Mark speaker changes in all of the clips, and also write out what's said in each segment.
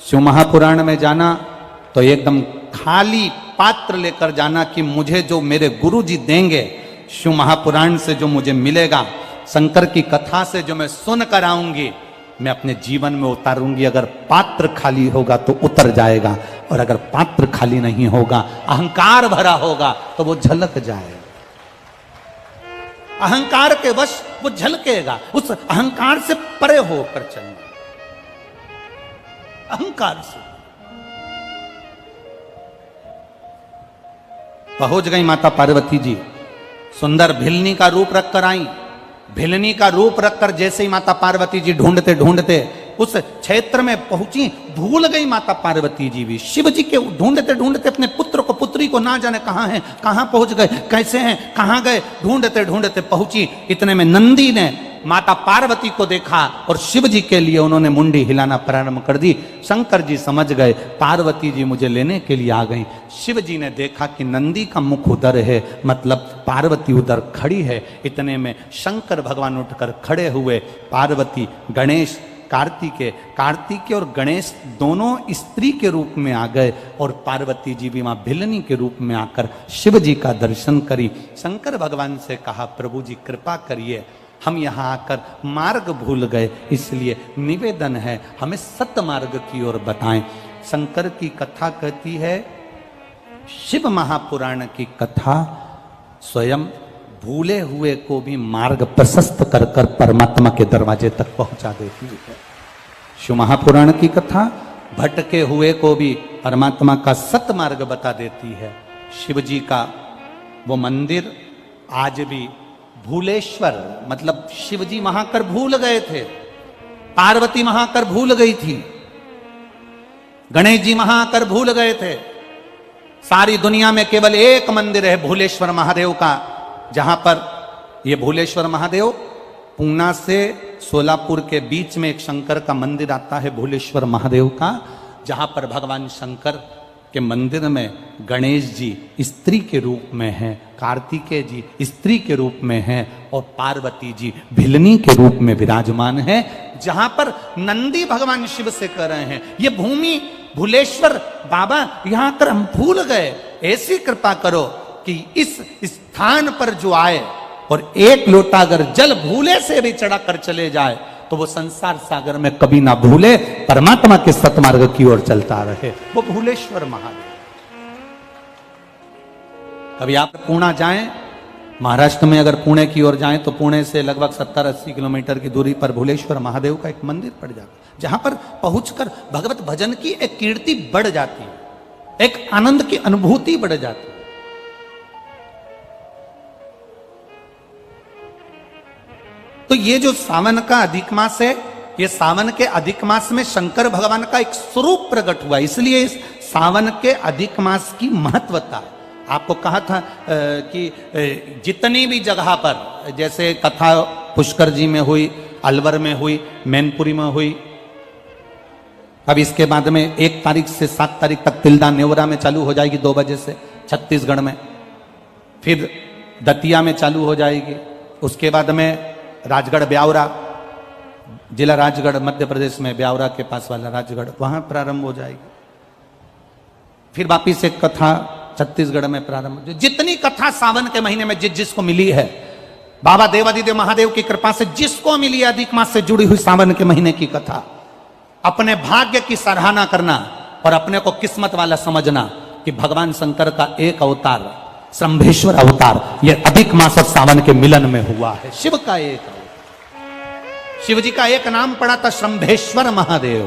Speaker 1: शिव महापुराण में जाना तो एकदम खाली पात्र लेकर जाना कि मुझे जो मेरे गुरु जी देंगे, शिव महापुराण से जो मुझे मिलेगा, शंकर की कथा से जो मैं सुन कर आऊंगी, मैं अपने जीवन में उतारूंगी। अगर पात्र खाली होगा तो उतर जाएगा, और अगर पात्र खाली नहीं होगा, अहंकार भरा होगा, तो वो झलक जाएगा। अहंकार के वश वो झलकेगा। उस अहंकार से परे होकर चलना, अहंकार से। पहुंच गई माता पार्वती जी, सुंदर भिलनी का रूप रखकर आई। भिलनी का रूप रखकर जैसे ही माता पार्वती जी ढूंढते ढूंढते उस क्षेत्र में पहुंची, भूल गई माता पार्वती जी भी। शिव जी के ढूंढते ढूंढते अपने पुत्र को, पुत्री को ना जाने कहां है, कहां पहुंच गए, कैसे हैं, कहां गए, ढूंढते ढूंढते पहुंची। इतने में नंदी ने माता पार्वती को देखा और शिव जी के लिए उन्होंने मुंडी हिलाना प्रारंभ कर दी। शंकर जी समझ गए पार्वती जी मुझे लेने के लिए आ गई। शिव जी ने देखा कि नंदी का मुख उधर है, मतलब पार्वती उधर खड़ी है। इतने में शंकर भगवान उठकर खड़े हुए। पार्वती, गणेश, कार्तिकेय और गणेश दोनों स्त्री के रूप में आ गए, और पार्वती जी भी वहां भिलनी के रूप में आकर शिव जी का दर्शन करी। शंकर भगवान से कहा, प्रभु जी कृपा करिए, हम यहाँ आकर मार्ग भूल गए, इसलिए निवेदन है हमें सत्य मार्ग की ओर बताएं। शंकर की कथा कहती है, शिव महापुराण की कथा स्वयं भूले हुए को भी मार्ग प्रशस्त कर कर परमात्मा के दरवाजे तक पहुंचा देती है। शिव महापुराण की कथा भटके हुए को भी परमात्मा का सत्य मार्ग बता देती है। शिव जी का वो मंदिर आज भी भूलेश्वर, मतलब शिव जी वहां कर भूल गए थे, पार्वती वहां कर भूल गई थी, गणेश जी वहां कर भूल गए थे। सारी दुनिया में केवल एक मंदिर है भूलेश्वर महादेव का, जहां पर ये भूलेश्वर महादेव, पूना से सोलापुर के बीच में एक शंकर का मंदिर आता है भूलेश्वर महादेव का, जहां पर भगवान शंकर के मंदिर में गणेश जी स्त्री के रूप में हैं, कार्तिकेय जी स्त्री के रूप में हैं, और पार्वती जी भिलनी के रूप में विराजमान हैं। जहां पर नंदी भगवान शिव से कह रहे हैं, ये भूमि भूलेश्वर बाबा यहां कर हम भूल गए, ऐसी कृपा करो कि इस स्थान पर जो आए और एक लोटा अगर जल भूले से भी चढ़ा कर चले जाए तो वो संसार सागर में कभी ना भूले, परमात्मा के सतमार्ग की ओर चलता रहे। वो भूलेश्वर महादेव। कभी आप पुणे जाएं, महाराष्ट्र में अगर पुणे की ओर जाएं तो पुणे से लगभग 70-80 किलोमीटर की दूरी पर भूलेश्वर महादेव का एक मंदिर पड़ जाता है, जहां पर पहुंचकर भगवत भजन की एक कीर्ति बढ़ जाती है, एक आनंद की अनुभूति बढ़ जाती है। तो ये जो सावन का अधिक मास है, ये सावन के अधिक मास में शंकर भगवान का एक स्वरूप प्रकट हुआ, इसलिए इस सावन के अधिक मास की महत्वता है। आपको कहा था कि जितनी भी जगह पर, जैसे कथा पुष्कर जी में हुई, अलवर में हुई, मैनपुरी में हुई, अब इसके बाद में 1 तारीख से 7 तारीख तक तिल्दा नेवरा में चालू हो जाएगी 2 बजे से छत्तीसगढ़ में, फिर दतिया में चालू हो जाएगी, उसके बाद में राजगढ़ ब्यावरा, जिला राजगढ़ मध्य प्रदेश में, ब्यावरा के पास वाला राजगढ़, वहां प्रारंभ हो जाएगी। फिर वापिस एक कथा छत्तीसगढ़ में प्रारंभ। जितनी कथा सावन के महीने में जिसको मिली है, बाबा देवादिदेव महादेव की कृपा से जिसको मिली है अधिक मास से जुड़ी हुई सावन के महीने की कथा, अपने भाग्य की सराहना करना और अपने को किस्मत वाला समझना कि भगवान शंकर का एक अवतार, शंभेश्वर अवतार, यह अधिक मास और सावन के मिलन में हुआ है। शिव का एक अवतार, शिव जी का एक नाम पड़ा था शंभेश्वर महादेव,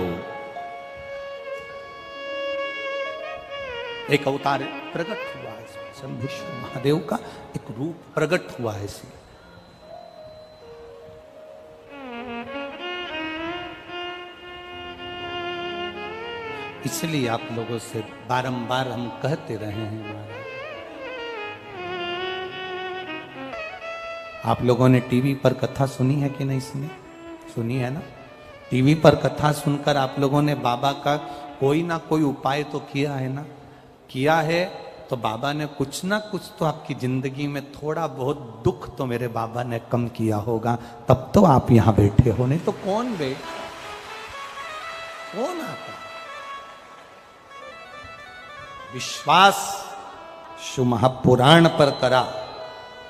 Speaker 1: एक अवतार प्रकट हुआ है, शंभेश्वर महादेव का एक रूप प्रकट हुआ है। इसलिए आप लोगों से बारंबार हम कहते रहे हैं महाराज, आप लोगों ने टीवी पर कथा सुनी है कि नहीं सुनी? सुनी है ना? टीवी पर कथा सुनकर आप लोगों ने बाबा का कोई ना कोई उपाय तो किया है ना? किया है तो बाबा ने कुछ ना कुछ तो आपकी जिंदगी में थोड़ा बहुत दुख तो मेरे बाबा ने कम किया होगा, तब तो आप यहां बैठे हो, नहीं तो कौन आता? विश्वास शु महापुराण पर करा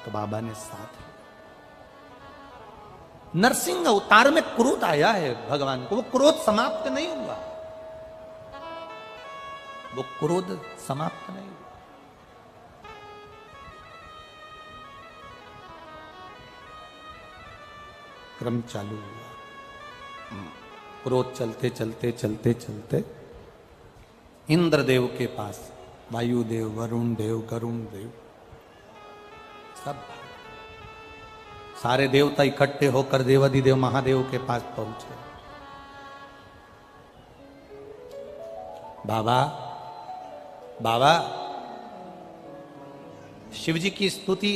Speaker 1: तो बाबा ने साथ लिया। नरसिंह अवतार में क्रोध आया है भगवान को, वो क्रोध समाप्त नहीं हुआ, वो क्रोध समाप्त नहीं हुआ। क्रम चालू हुआ, क्रोध चलते चलते चलते चलते इंद्रदेव के पास, वायुदेव, वरुण देव, गरुण देव, सब सारे देवता इकट्ठे होकर देवाधिदेव महादेव के पास पहुंचे। बाबा बाबा शिव जी की स्तुति,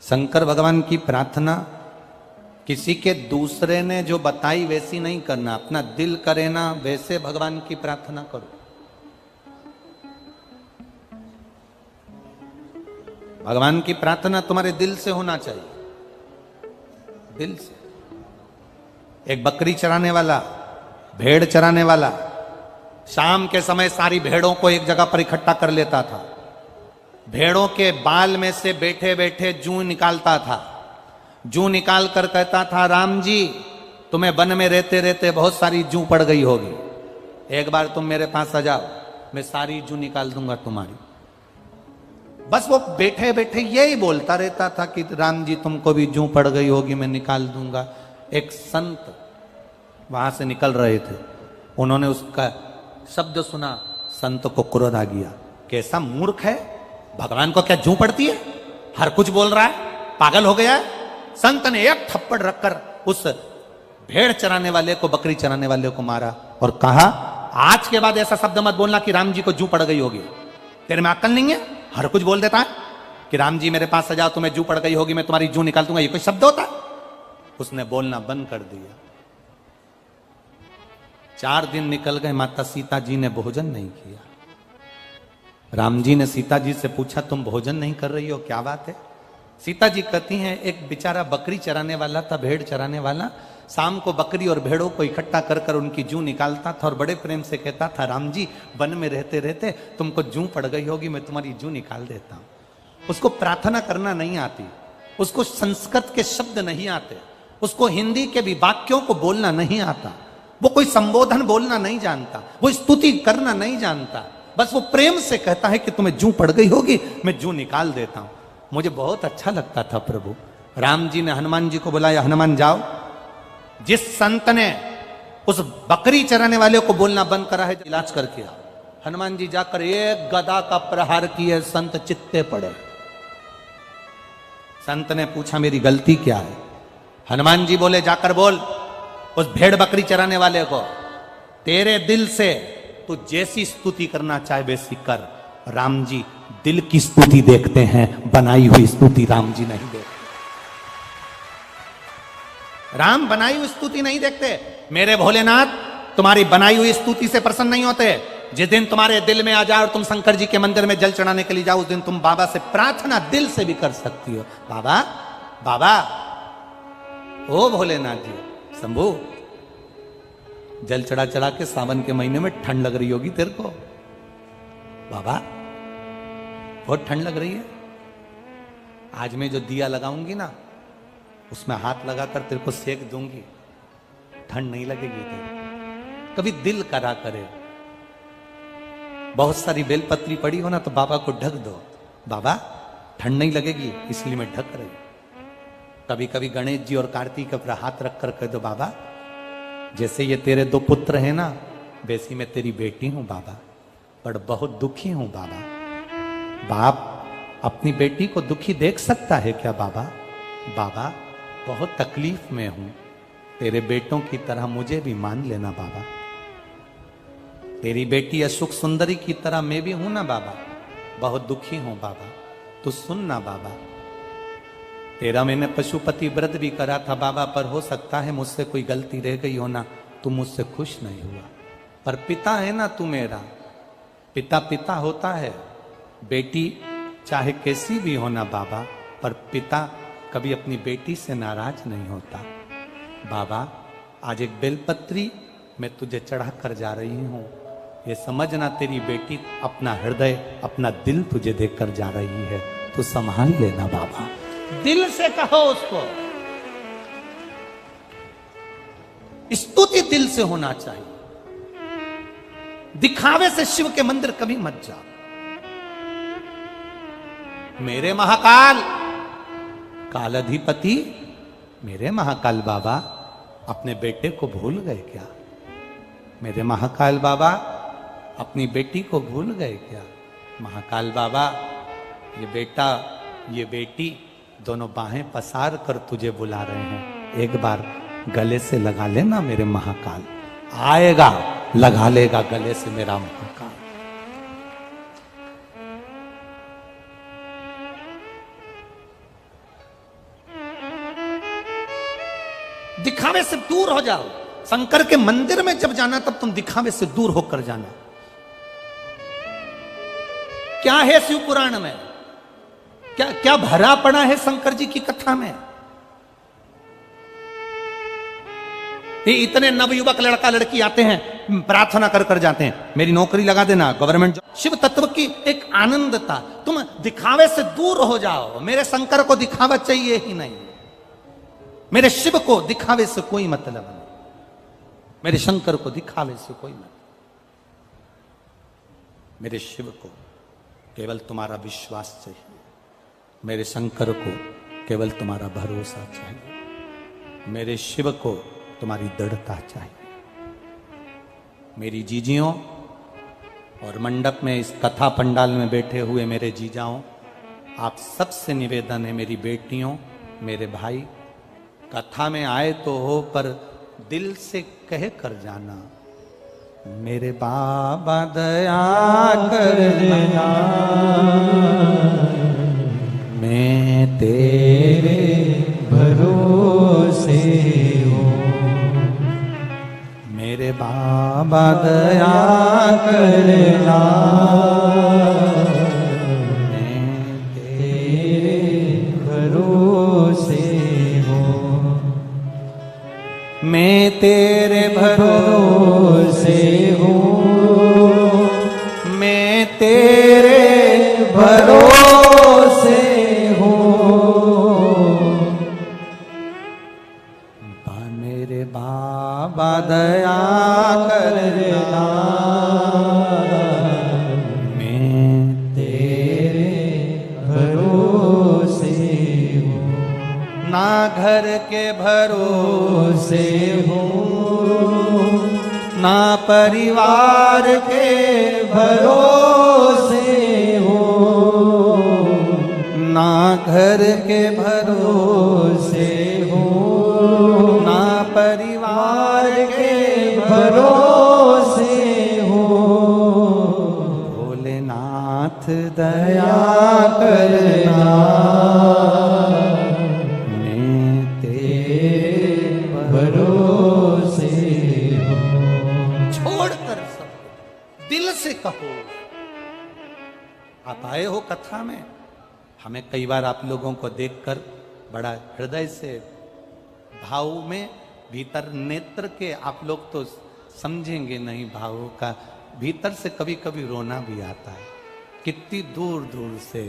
Speaker 1: शंकर भगवान की प्रार्थना किसी के दूसरे ने जो बताई वैसी नहीं करना, अपना दिल करे ना वैसे भगवान की प्रार्थना करो। भगवान की प्रार्थना तुम्हारे दिल से होना चाहिए, दिल से। एक बकरी चराने वाला, भेड़ चराने वाला शाम के समय सारी भेड़ों को एक जगह पर इकट्ठा कर लेता था, भेड़ों के बाल में से बैठे बैठे जूं निकालता था, जूं निकाल कर कहता था, राम जी तुम्हें वन में रहते रहते बहुत सारी जूं पड़ गई होगी, एक बार तुम मेरे पास आ जाओ, मैं सारी जूं निकाल दूंगा तुम्हारी। बस वो बैठे बैठे यही बोलता रहता था कि राम जी तुमको भी जूं पड़ गई होगी, मैं निकाल दूंगा। एक संत वहां से निकल रहे थे, उन्होंने उसका शब्द सुना, संत को क्रोध आ गया, कैसा मूर्ख है, भगवान को क्या जूं पड़ती है, हर कुछ बोल रहा है, पागल हो गया है। संत ने एक थप्पड़ रखकर उस भेड़ चराने वाले को, बकरी चराने वाले को मारा और कहा, आज के बाद ऐसा शब्द मत बोलना कि राम जी को जूं पड़ गई होगी, तेरे में अक्ल नहीं है, हर कुछ बोल देता है कि राम जी मेरे पास आ जाओ, तुम्हें जूं पड़ गई होगी, मैं तुम्हारी जूं निकाल दूंगा, ये कोई शब्द होता है? उसने बोलना बंद कर दिया। 4 दिन निकल गए, माता सीता जी ने भोजन नहीं किया। राम जी ने सीता जी से पूछा, तुम भोजन नहीं कर रही हो, क्या बात है? सीता जी कहती हैं, एक बेचारा बकरी चराने वाला था, भेड़ चराने वाला, शाम को बकरी और भेड़ों को इकट्ठा कर कर उनकी जूं निकालता था और बड़े प्रेम से कहता था, राम जी वन में रहते रहते तुमको जूं पड़ गई होगी, मैं तुम्हारी जूं निकाल देता हूं। उसको प्रार्थना करना नहीं आती, उसको संस्कृत के शब्द नहीं आते, उसको हिंदी के भी वाक्यों को बोलना नहीं आता, वो कोई संबोधन बोलना नहीं जानता, वो स्तुति करना नहीं जानता, बस वो प्रेम से कहता है कि तुम्हें जूं पड़ गई होगी, मैं जूं निकाल देता हूं। मुझे बहुत अच्छा लगता था प्रभु। राम जी ने हनुमान जी को बुलाया, हनुमान जाओ, जिस संत ने उस बकरी चराने वाले को बोलना बंद करा है, इलाज करके आओ। हनुमान जी जाकर एक गदा का प्रहार किए, संत चित्ते पड़े। संत ने पूछा, मेरी गलती क्या है? हनुमान जी बोले, जाकर बोल उस भेड़ बकरी चराने वाले को, तेरे दिल से तू जैसी स्तुति करना चाहे वैसी कर, राम जी दिल की स्तुति देखते हैं, बनाई हुई स्तुति राम जी नहीं देखते। राम बनाई हुई स्तुति नहीं देखते। मेरे भोलेनाथ तुम्हारी बनाई हुई स्तुति से प्रसन्न नहीं होते। जिस दिन तुम्हारे दिल में आ जाए और तुम शंकर जी के मंदिर में जल चढ़ाने के लिए जाओ, उस दिन तुम बाबा से प्रार्थना दिल से भी कर सकती हो। बाबा बाबा, ओ भोलेनाथ जी, शंभू, जल चढ़ा चढ़ा के सावन के महीने में ठंड लग रही होगी तेरे को, बाबा बहुत ठंड लग रही है, आज मैं जो दिया लगाऊंगी ना उसमें हाथ लगाकर तेरे को सेक दूंगी, ठंड नहीं लगेगी तेरे। कभी दिल करा करे, बहुत सारी बेलपत्री पड़ी हो ना तो बाबा को ढक दो, बाबा ठंड नहीं लगेगी इसलिए मैं ढक रही। कभी कभी गणेश जी और कार्तिक पर हाथ रखकर कह दो, बाबा जैसे ये तेरे 2 पुत्र हैं ना, वैसी मैं तेरी बेटी हूं बाबा, पर बहुत दुखी हूं बाबा। बाप अपनी बेटी को दुखी देख सकता है क्या बाबा? बाबा बहुत तकलीफ में हूं, तेरे बेटों की तरह मुझे भी मान लेना बाबा। तेरी बेटी अशोक सुंदरी की तरह मैं भी हूं ना बाबा, बहुत दुखी हूं बाबा, तू सुन ना बाबा। तेरा मैंने पशुपति व्रत भी करा था बाबा, पर हो सकता है मुझसे कोई गलती रह गई हो ना, तू मुझसे खुश नहीं हुआ, पर पिता है ना तू मेरा, पिता पिता होता है। बेटी चाहे कैसी भी हो ना बाबा, पर पिता कभी अपनी बेटी से नाराज नहीं होता। बाबा आज एक बेलपत्री मैं तुझे चढ़ा कर जा रही हूं, ये समझना तेरी बेटी अपना हृदय, अपना दिल तुझे देकर जा रही है, तो संभाल लेना बाबा। दिल से कहो उसको, स्तुति दिल से होना चाहिए। दिखावे से शिव के मंदिर कभी मत जाओ। मेरे महाकाल कालाधिपति, मेरे महाकाल बाबा अपने बेटे को भूल गए क्या? मेरे महाकाल बाबा अपनी बेटी को भूल गए क्या? महाकाल बाबा, ये बेटा ये बेटी दोनों बाहें पसार कर तुझे बुला रहे हैं, एक बार गले से लगा लेना मेरे महाकाल। आएगा, लगा लेगा गले से मेरा महाकाल। दिखावे से दूर हो जाओ। शंकर के मंदिर में जब जाना तब तुम दिखावे से दूर होकर जाना। क्या है शिव पुराण में, क्या क्या भरा पड़ा है शंकर जी की कथा में। ये इतने नवयुवक लड़का लड़की आते हैं, प्रार्थना कर कर जाते हैं, मेरी नौकरी लगा देना, गवर्नमेंट जॉब। शिव तत्व की एक आनंदता, तुम दिखावे से दूर हो जाओ। मेरे शंकर को दिखावा चाहिए ही नहीं, मेरे शिव को दिखावे से कोई मतलब नहीं, मेरे शंकर को दिखावे से कोई मतलब। मेरे शिव को केवल तुम्हारा विश्वास चाहिए, मेरे शंकर को केवल तुम्हारा भरोसा चाहिए, मेरे शिव को तुम्हारी दृढ़ता चाहिए। मेरी जीजियों और मंडप में इस कथा पंडाल में बैठे हुए मेरे जीजाओं, आप सबसे निवेदन है, मेरी बेटियों, मेरे भाई, कथा में आए तो हो पर दिल से कह कर जाना, मेरे बाबा दया करना, मैं तेरे भरोसे हूँ, मेरे बाबा दया करना, मैं तेरे भरोसे हूँ, मैं तेरे भरोसे हूँ, मैं तेरे भरोसे मेरे बाबा दया करना, मैं तेरे भरोसे हूँ, ना घर के भरोसे हूँ, ना परिवार के भरोसे हूँ, ना घर के भरोसे हूँ, ना परिवार के भरोसे हूँ, भोलेनाथ दया करना, मैं तेरे भरोसे हूँ। छोड़कर सब दिल से कहो। आप आए हो कथा में, हमें कई बार आप लोगों को देखकर बड़ा हृदय से भाव में, भीतर नेत्र के आप लोग तो समझेंगे नहीं भावों का, भीतर से कभी कभी रोना भी आता है। कितनी दूर दूर से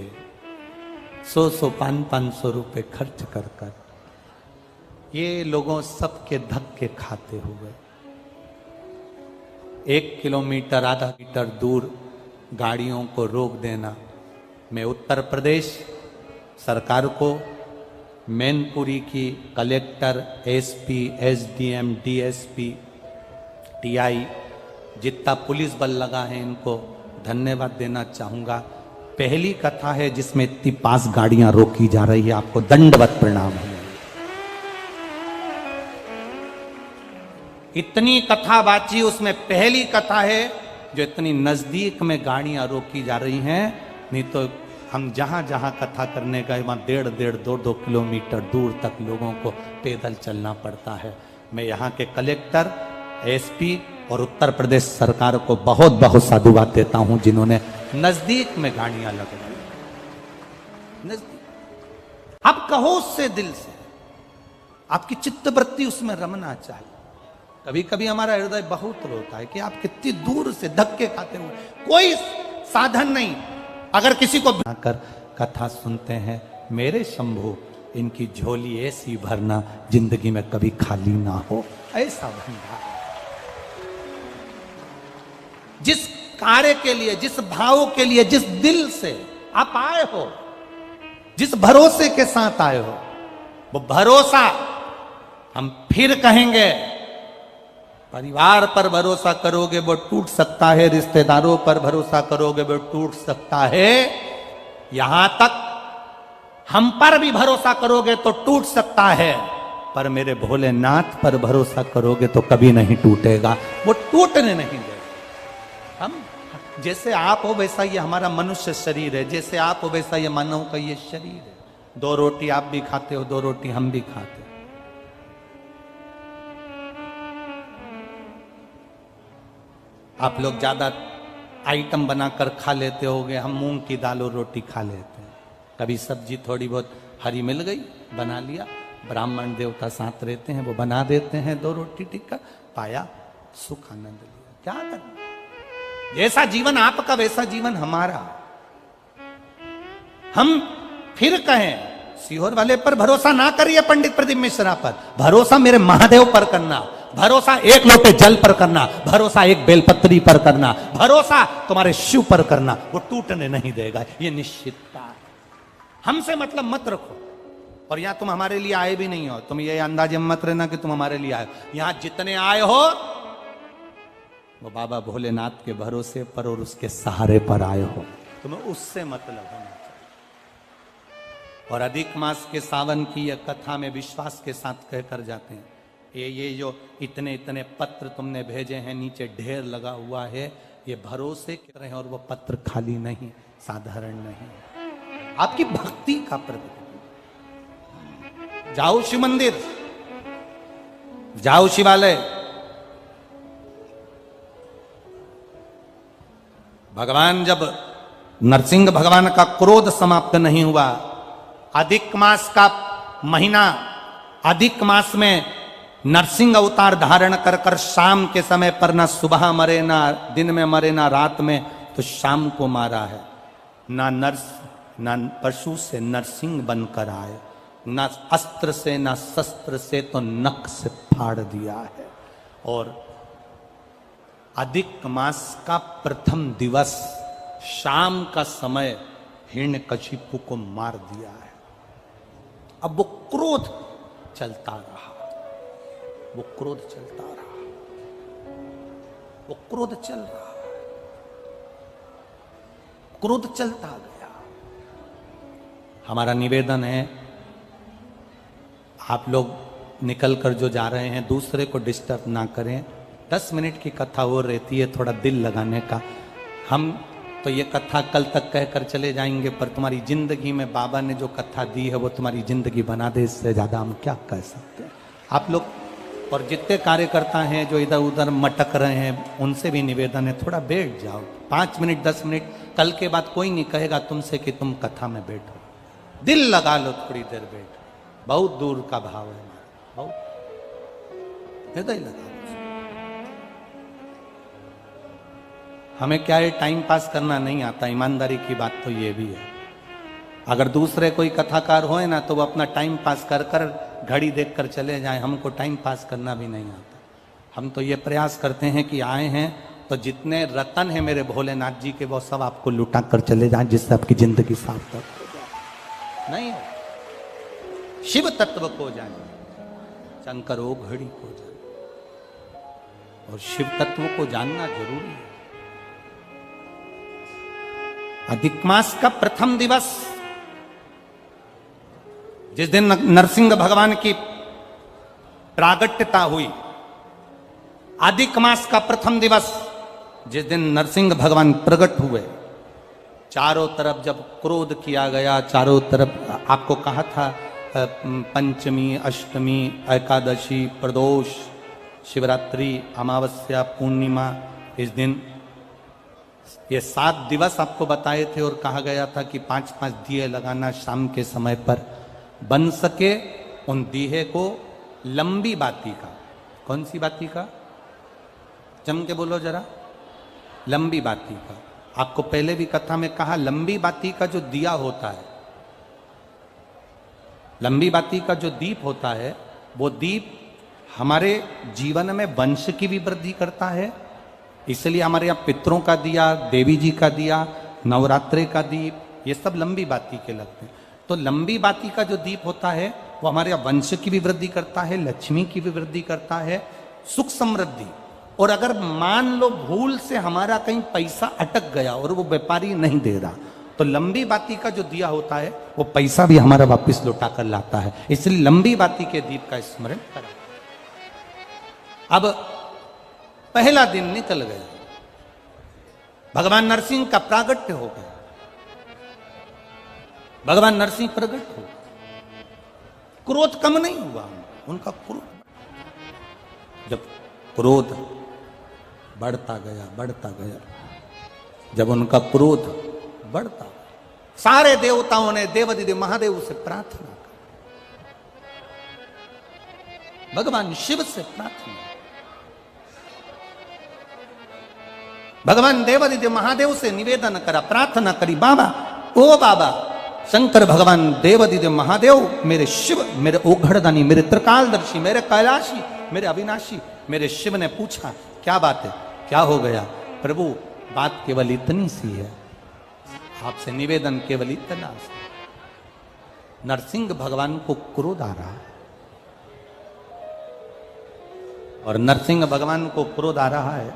Speaker 1: 100 500 रुपए खर्च कर कर ये लोगों सबके धक्के खाते हुए 1 किलोमीटर आधा मीटर दूर गाड़ियों को रोक देना। मैं उत्तर प्रदेश सरकार को, मैनपुरी की collector, SP, SDM, DSP, TI, जितना पुलिस बल लगा है, इनको धन्यवाद देना चाहूंगा। पहली कथा है जिसमें इतनी 5 गाड़ियां रोकी जा रही है, आपको दंडवत प्रणाम है। इतनी कथा बाची, उसमें पहली कथा है जो इतनी नजदीक में गाड़ियां रोकी जा रही हैं। नहीं तो हम जहां जहां कथा करने गए वहां 1.5 2 किलोमीटर दूर तक लोगों को पैदल चलना पड़ता है। मैं यहाँ के कलेक्टर, एसपी और उत्तर प्रदेश सरकार को बहुत बहुत साधुवाद देता हूं, जिन्होंने नजदीक में गाड़ियां लगवाई। नजदीक आप कहो उससे दिल से, आपकी चित्तवृत्ति उसमें रमना चाहिए। कभी कभी हमारा हृदय बहुत रोता है कि आप कितनी दूर से धक्के खाते हुए, कोई साधन नहीं, अगर किसी को कर कथा सुनते हैं, मेरे शंभु इनकी झोली ऐसी भरना जिंदगी में कभी खाली ना हो, ऐसा भंडार। जिस कार्य के लिए, जिस भाव के लिए, जिस दिल से आप आए हो, जिस भरोसे के साथ आए हो, वो भरोसा हम फिर कहेंगे, परिवार पर भरोसा करोगे वो टूट सकता है, रिश्तेदारों पर भरोसा करोगे वो टूट सकता है, यहां तक हम पर भी भरोसा करोगे तो टूट सकता है, पर मेरे भोलेनाथ पर भरोसा करोगे तो कभी नहीं टूटेगा, वो टूटने नहीं देगा। हम जैसे आप हो वैसा ये हमारा मनुष्य शरीर है, जैसे आप हो वैसा ये मानव का ये शरीर है। 2 रोटी आप भी खाते हो, 2 रोटी हम भी खाते हो। आप लोग ज्यादा आइटम बनाकर खा लेते होगे, हम मूंग की दाल और रोटी खा लेते हैं। कभी सब्जी थोड़ी बहुत हरी मिल गई, बना लिया, ब्राह्मण देवता साथ रहते हैं, वो बना देते हैं 2 रोटी टिक्का, पाया, सुख आनंद लिया। क्या करना, जैसा जीवन आपका वैसा जीवन हमारा। हम फिर कहें, सीहोर वाले पर भरोसा ना करिए, पंडित प्रदीप मिश्रा पर भरोसा मेरे महादेव पर करना, भरोसा 1 लोटे जल पर करना, भरोसा 1 बेलपत्री पर करना, भरोसा तुम्हारे शिव पर करना, वो टूटने नहीं देगा, ये निश्चितता है। हमसे मतलब मत रखो, और यहां तुम हमारे लिए आए भी नहीं हो, तुम ये अंदाजे मत रहना कि तुम हमारे लिए आए हो। यहां जितने आए हो वो बाबा भोलेनाथ के भरोसे पर और उसके सहारे पर आए हो, तुम्हें उससे मतलब होना चाहिए। और अधिक मास के सावन की यह कथा में विश्वास के साथ कहकर जाते हैं, ये जो इतने इतने पत्र तुमने भेजे हैं, नीचे ढेर लगा हुआ है, ये भरोसे के रहे, और वो पत्र खाली नहीं, साधारण नहीं, आपकी भक्ति का प्रतीक। जाओ शिव मंदिर, जाओ शिवालय, भगवान जब नरसिंह भगवान का क्रोध समाप्त नहीं हुआ, अधिक मास का महीना, अधिक मास में नरसिंह अवतार धारण कर कर शाम के समय पर ना सुबह मरे, ना दिन में मरे, ना रात में, तो शाम को मारा है। ना पशु से नरसिंह बनकर आए, ना अस्त्र से ना शस्त्र से, तो नख से फाड़ दिया है। और अधिक मास का प्रथम दिवस शाम का समय हिरण्यकशिपु को मार दिया है। अब वो क्रोध चलता रहा, वो क्रोध चलता रहा, वो क्रोध चल रहा, क्रोध चलता गया। हमारा निवेदन है, आप लोग निकल कर जो जा रहे हैं, दूसरे को डिस्टर्ब ना करें। 10 मिनट की कथा और रहती है, थोड़ा दिल लगाने का। हम तो ये कथा कल तक कहकर चले जाएंगे, पर तुम्हारी जिंदगी में बाबा ने जो कथा दी है वो तुम्हारी जिंदगी बना दे, इससे ज्यादा हम क्या कह सकते हैं। आप लोग और जितने कार्यकर्ता हैं जो इधर उधर मटक रहे हैं, उनसे भी निवेदन है, थोड़ा बैठ जाओ, 5 मिनट 10 मिनट। कल के बाद कोई नहीं कहेगा तुमसे कि तुम कथा में बैठो, दिल लगा लो, थोड़ी देर बैठो। बहुत दूर का भाव है हमारा, बहुत हृदय लगा। हमें क्या है, टाइम पास करना नहीं आता, ईमानदारी की बात तो ये भी है। अगर दूसरे कोई कथाकार होए ना, तो वो अपना टाइम पास कर कर घड़ी देख कर चले जाए, हमको टाइम पास करना भी नहीं आता। हम तो ये प्रयास करते हैं कि आए हैं तो जितने रतन हैं मेरे भोलेनाथ जी के, वो सब आपको लुटा कर चले जाएं, जिससे आपकी जिंदगी सार्थक हो जाए। नहीं, शिव तत्व को जाने, शंकर ओ घड़ी को जाने, और शिव तत्व को जानना जरूरी है। अधिक मास का प्रथम दिवस, जिस दिन नरसिंह भगवान की प्रागट्यता हुई, अधिक मास का प्रथम दिवस, जिस दिन नरसिंह भगवान प्रकट हुए, चारों तरफ जब क्रोध किया गया, चारों तरफ आपको कहा था पंचमी, अष्टमी, एकादशी, प्रदोष, शिवरात्रि, अमावस्या, पूर्णिमा, इस दिन ये 7 दिवस आपको बताए थे, और कहा गया था कि 5-5 दिए लगाना शाम के समय पर, बन सके उन दिए को लंबी बाती का। कौन सी बाती का? जम के बोलो जरा, लंबी बाती का। आपको पहले भी कथा में कहा, लंबी बाती का जो दिया होता है, लंबी बाती का जो दीप होता है, वो दीप हमारे जीवन में वंश की भी वृद्धि करता है। इसलिए हमारे यहाँ पितरों का दिया, देवी जी का दिया, नवरात्रे का दीप, ये सब लंबी बाती के लगते हैं। तो लंबी बाती का जो दीप होता है वो हमारे यहाँ वंश की भी वृद्धि करता है, लक्ष्मी की भी वृद्धि करता है, सुख समृद्धि। और अगर मान लो भूल से हमारा कहीं पैसा अटक गया और वो व्यापारी नहीं दे रहा, तो लंबी बाती का जो दिया होता है वो पैसा भी हमारा वापस लौटा कर लाता है। इसलिए लंबी बाती के दीप का स्मरण करा। अब पहला दिन निकल गया, भगवान नरसिंह का प्रागट्य हो गया, भगवान नरसिंह प्रकट हो, क्रोध कम नहीं हुआ उनका। क्रोध, जब क्रोध बढ़ता गया, जब उनका क्रोध बढ़ता गया, सारे देवताओं ने देवाधिदेव महादेव से प्रार्थना की, भगवान शिव से प्रार्थना, भगवान देवाधिदेव महादेव से निवेदन करा, प्रार्थना करी, बाबा, ओ बाबा शंकर भगवान देवाधिदेव महादेव, मेरे शिव, मेरे ओघड़दानी, मेरे त्रिकालदर्शी, मेरे कैलाशी, मेरे अविनाशी। मेरे शिव ने पूछा, क्या बात है, क्या हो गया? प्रभु, बात केवल इतनी सी है, आपसे निवेदन केवल इतना सा। नरसिंह भगवान को क्रोध आ रहा, और नरसिंह भगवान को क्रोध आ रहा है।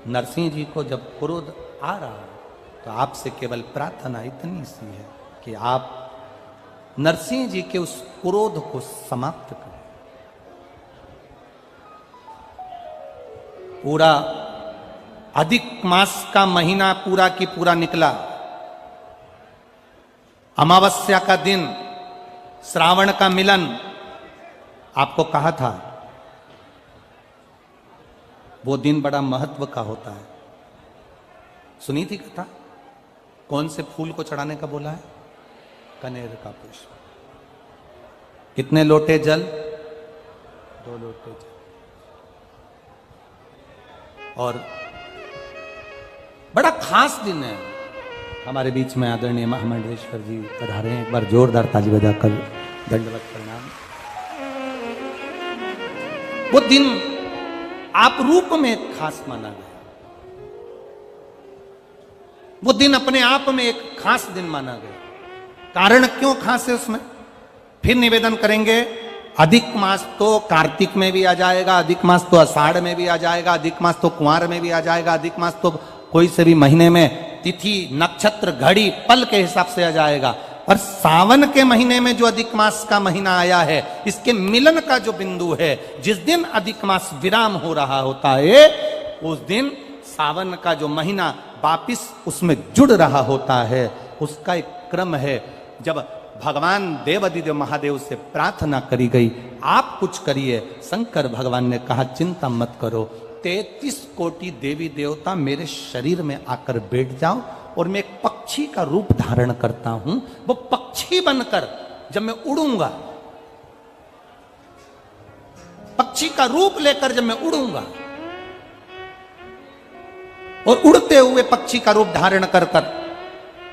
Speaker 1: नरसिंह जी को जब क्रोध आ रहा है तो आपसे केवल प्रार्थना इतनी सी है कि आप नरसिंह जी के उस क्रोध को समाप्त करें। पूरा अधिक मास का महीना पूरा की पूरा निकला, अमावस्या का दिन, श्रावण का मिलन। आपको कहा था वो दिन बड़ा महत्व का होता है, सुनी थी कथा। कौन से फूल को चढ़ाने का बोला है? कनेर का पुष्प। कितने लोटे जल? 2 लोटे जल। और बड़ा खास दिन है। हमारे बीच में आदरणीय महामंडलेश्वर जी पधारे हैं, एक बार जोरदार ताली बजाकर दंडवत प्रणाम। वो दिन आप रूप में खास माना गया, वो दिन अपने आप में एक खास दिन माना गया। कारण क्यों खास है उसमें, फिर निवेदन करेंगे। अधिक मास तो कार्तिक में भी आ जाएगा, अधिक मास तो आषाढ़ में भी आ जाएगा, अधिक मास तो कुंवार में भी आ जाएगा, अधिक मास तो कोई से भी महीने में तिथि, नक्षत्र, घड़ी, पल के हिसाब से आ जाएगा। और सावन के महीने में जो अधिक मास का महीना आया है, इसके मिलन का जो बिंदु है, जिस दिन अधिक मास विराम हो रहा होता है, उस दिन सावन का जो महीना वापिस उसमें जुड़ रहा होता है। उसका एक क्रम है। जब भगवान देवाधिदेव महादेव से प्रार्थना करी गई, आप कुछ करिए। शंकर भगवान ने कहा, चिंता मत करो, 33 कोटि देवी देवता मेरे शरीर में आकर बैठ जाओ, और मैं एक पक्षी का रूप धारण करता हूं। वो पक्षी बनकर जब मैं उड़ूंगा, पक्षी का रूप लेकर जब मैं उड़ूंगा, और उड़ते हुए पक्षी का रूप धारण कर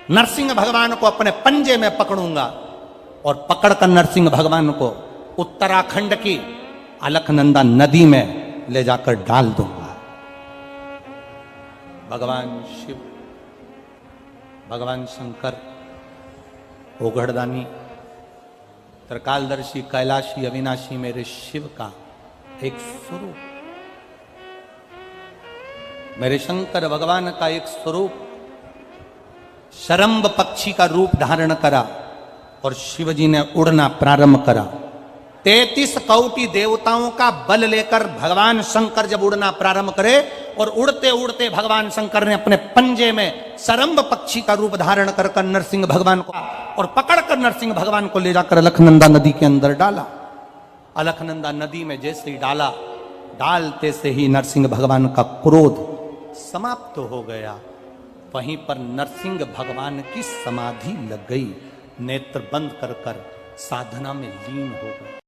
Speaker 1: नरसिंह भगवान को अपने पंजे में पकड़ूंगा, और पकड़कर नरसिंह भगवान को उत्तराखंड की अलकनंदा नदी में ले जाकर डाल दूंगा। भगवान शिव, भगवान शंकर, ओघड़दानी, त्रिकालदर्शी, कैलाशी, अविनाशी, मेरे शिव का एक स्वरूप, मेरे शंकर भगवान का एक स्वरूप शरंब पक्षी का रूप धारण करा, और शिवजी ने उड़ना प्रारंभ करा। 33 कोटि देवताओं का बल लेकर भगवान शंकर जब उड़ना प्रारंभ करे, और उड़ते उड़ते भगवान शंकर ने अपने पंजे में शरंब पक्षी का रूप धारण कर नरसिंह भगवान को, और पकड़कर नरसिंह भगवान को ले जाकर अलकनंदा नदी के अंदर डाला। अलकनंदा नदी में जैसे ही डाला, डालते से ही नरसिंह भगवान का क्रोध समाप्त हो गया। वहीं पर नरसिंह भगवान की समाधि लग गई, नेत्र बंद कर साधना में लीन हो गए।